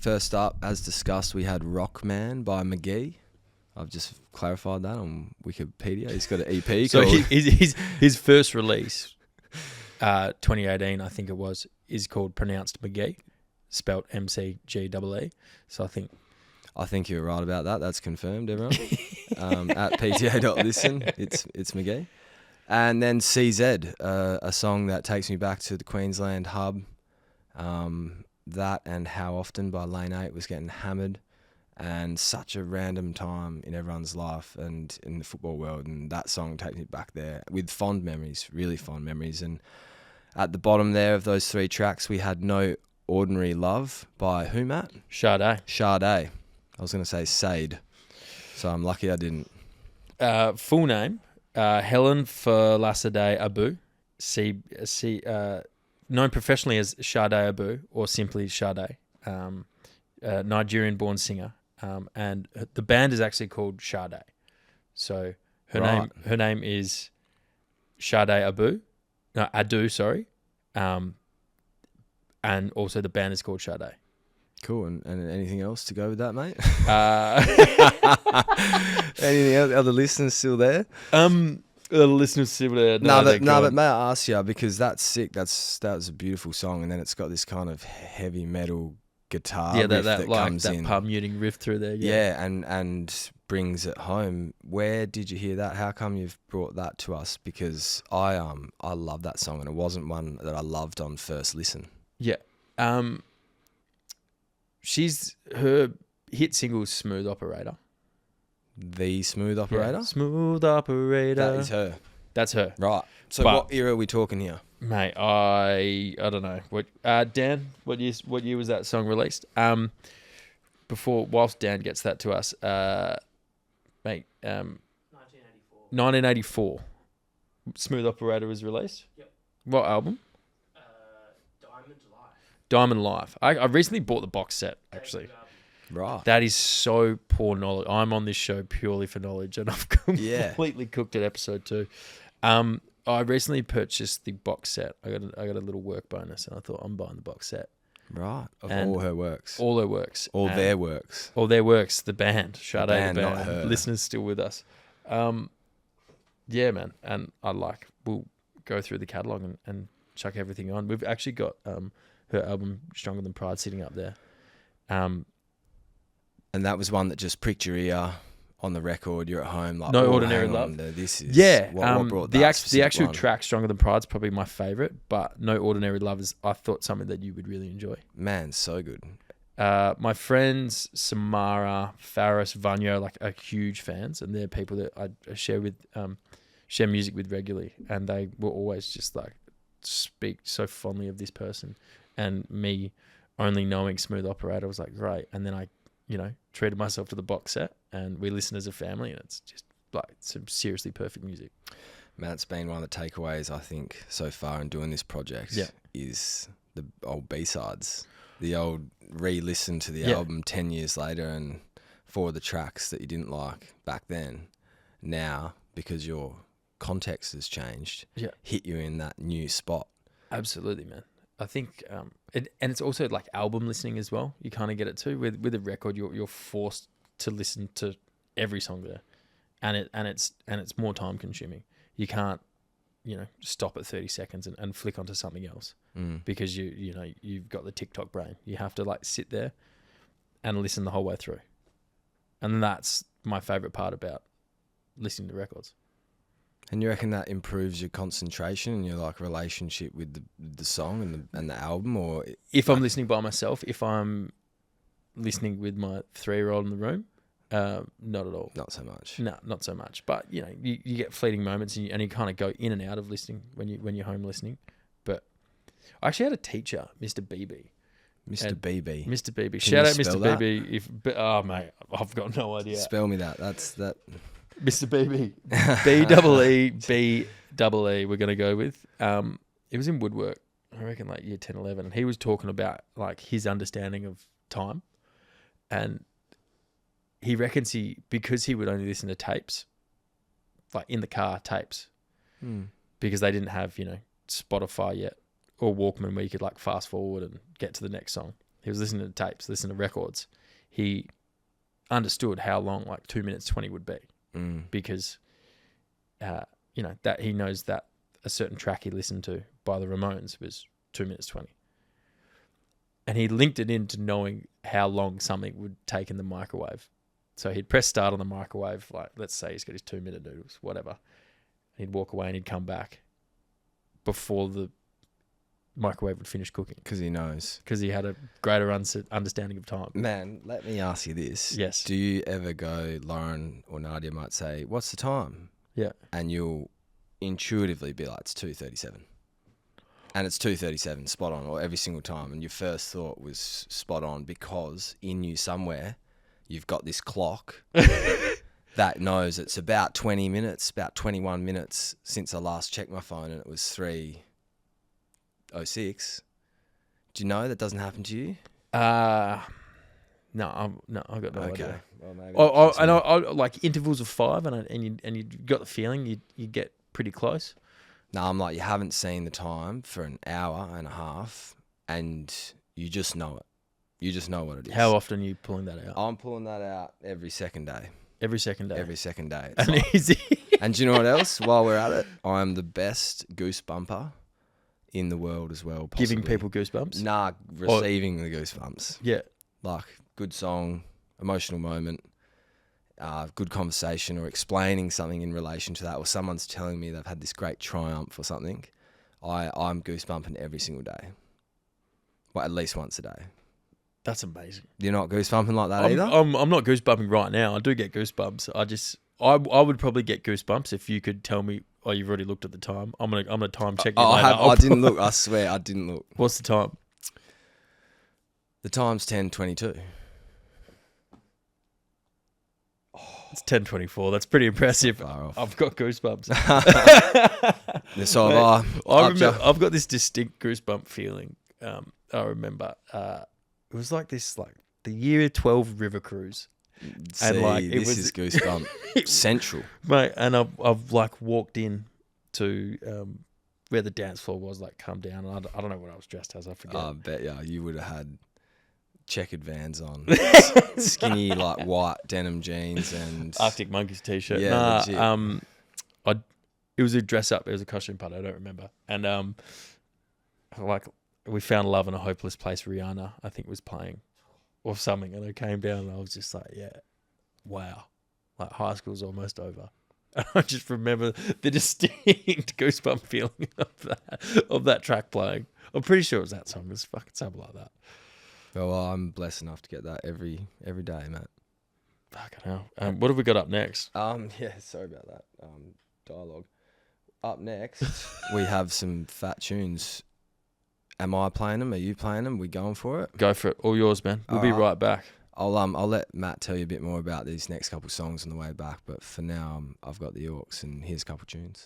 First up, as discussed, we had Rockman by McGee. I've just clarified that on Wikipedia. He's got an EP. So called... his first release, 2018, I think it was, is called Pronounced McGee, spelt MCGEE. So I think you're right about that. That's confirmed, everyone. At PTA003, it's McGee. And then CZ, a song that takes me back to the Queensland hub. That and How Often by Lane 8 was getting hammered, and such a random time in everyone's life and in the football world, and that song takes me back there with fond memories, really fond memories. And at the bottom there of those three tracks, we had No Ordinary Love by who, Matt? Sade. I was going to say Sade, so I'm lucky I didn't. Full name, Helen Falasade Abu, known professionally as Sade Abu or simply Sade, Nigerian-born singer, and the band is actually called Sade. So her name is Sade Adu, sorry, and also the band is called Sade. Cool, and anything else to go with that, mate? Anything else? Are the listeners still there? The listeners still there. But may I ask you, because that's sick. That was a beautiful song, and then it's got this kind of heavy metal guitar riff that comes in. That palm muting riff through there. Yeah, and brings it home. Where did you hear that? How come you've brought that to us? Because I love that song, and it wasn't one that I loved on first listen. Yeah. Her hit single is Smooth Operator. The Smooth Operator? Yeah. Smooth Operator. That is her. That's her. Right. So what era are we talking here? Mate, I don't know. What Dan, what year was that song released? Whilst Dan gets that to us, mate, 1984. Smooth Operator was released? Yep. What album? Diamond Diamond Life. I recently bought the box set, actually. Right. That is so poor knowledge. I'm on this show purely for knowledge, and I've completely cooked at episode 2. I recently purchased the box set. I got a little work bonus, and I thought I'm buying the box set. Right. Of all her works. All her works. All their works. All their works. The band. Sade, the band. Not her. Listeners still with us. Yeah, man. And we'll go through the catalogue and chuck everything on. We've actually got her album Stronger Than Pride sitting up there. And that was one that just pricked your ear on the record. You're at home, like, No Ordinary Love. This is what brought the that actual one. track Stronger Than Pride is probably my favourite, but No Ordinary Love is, I thought, something that you would really enjoy. Man, so good. My friends Samara, Faris, Vanya, are huge fans, and they're people that I share music with regularly, and they will always just speak so fondly of this person. And me only knowing Smooth Operator was great. And then I, treated myself to the box set, and we listen as a family, and it's just some seriously perfect music. Matt's been one of the takeaways, I think, so far in doing this project is the old B-sides, the old re-listen to the album 10 years later, and 4 of the tracks that you didn't like back then, now, because your context has changed, hit you in that new spot. Absolutely, man. I think, and it's also album listening as well. You kind of get it too. With a record, you're forced to listen to every song there, and it's more time consuming. You can't, stop at 30 seconds and flick onto something else because you've got the TikTok brain. You have to sit there and listen the whole way through, and that's my favorite part about listening to records. And you reckon that improves your concentration and your relationship with the song and the album, or if I'm listening by myself, if I'm listening with my 3-year-old in the room, not at all. Not so much. No, not so much. But you get fleeting moments, and you kind of go in and out of listening when you're home listening. But I actually had a teacher, Mr. Beebee. Mr. Beebee. Mr. Beebee. Can Shout you out spell Mr. that? Beebee. Oh mate, I've got no idea. Spell me that. That's that. Mr. Beebee. B-E-E-B-E-E we're going to go with. It was in woodwork, I reckon year 10, 11. And he was talking about his understanding of time. And he reckons because he would only listen to tapes, in the car tapes, because they didn't have, Spotify yet or Walkman where you could fast forward and get to the next song. he was listening to tapes, listening to records. He understood how long like 2 minutes 20 would be because, that he knows that a certain track he listened to by the Ramones was 2 minutes 20. And he linked it into knowing how long something would take in the microwave. So he'd press start on the microwave, like let's say he's got his 2 minute noodles, whatever. He'd walk away and he'd come back before the microwave would finish cooking. Because he knows. Because he had a greater understanding of time. Man, let me ask you this. Yes. Do you ever go, Lauren or Nadia might say, what's the time? Yeah. And you'll intuitively be like, it's 2:37. And it's 2:37, spot on, or every single time. And your first thought was spot on because in you somewhere, you've got this clock that knows it's about 20 minutes, about 21 minutes since I last checked my phone and it was 3:06. Do you know that doesn't happen to you? No, I've got no idea. Well, maybe I like intervals of 5, and you got the feeling you get pretty close. No, I'm like, you haven't seen the time for an hour and a half and you just know it. You just know what it is. How often are you pulling that out? I'm pulling that out every second day. Every second day? Every second day. And easy. And do you know what else? While we're at it, I'm the best goosebumper in the world as well. Possibly. Giving people goosebumps? Nah, receiving the goosebumps. Yeah. Like, good song, emotional moment, good conversation, or explaining something in relation to that, or someone's telling me they've had this great triumph or something. I'm goosebumping every single day. Well, at least once a day. That's amazing. You're not goosebumping like that either? I'm not goosebumping right now. I do get goosebumps. I would probably get goosebumps if you could tell me, oh, you've already looked at the time. I'm gonna time check you later. I didn't look. I swear I didn't look. What's the time? The time's 10:22. It's 10:24. That's pretty impressive. Far off. I've got goosebumps. So have I remember, I've got this distinct goosebump feeling. I remember it was like this, like the year 12 river cruise. See, and like this is goosebump central, mate. And I've like walked in to where the dance floor was, like come down. And I don't know what I was dressed as. I forget. I bet you would have had checkered Vans on, skinny like white denim jeans and Arctic Monkeys t-shirt. Yeah, legit. It was a dress up. It was a costume party. I don't remember. And like we found Love in a Hopeless Place. Rihanna, I think, was playing or something, and I came down and I was just like, yeah, wow, like high school's almost over. And I just remember the distinct goosebump feeling of that track playing. I'm pretty sure it was that song. It was fucking something like that. Well, I'm blessed enough to get that every day, mate. Fucking hell. What have we got up next? Yeah, sorry about that. Dialogue. Up next, we have some fat tunes. Am I playing them? Are you playing them? We going for it? Go for it. All yours, man. We'll be right back. I'll let Matt tell you a bit more about these next couple songs on the way back, but for now, I've got the Orcs, and here's a couple tunes.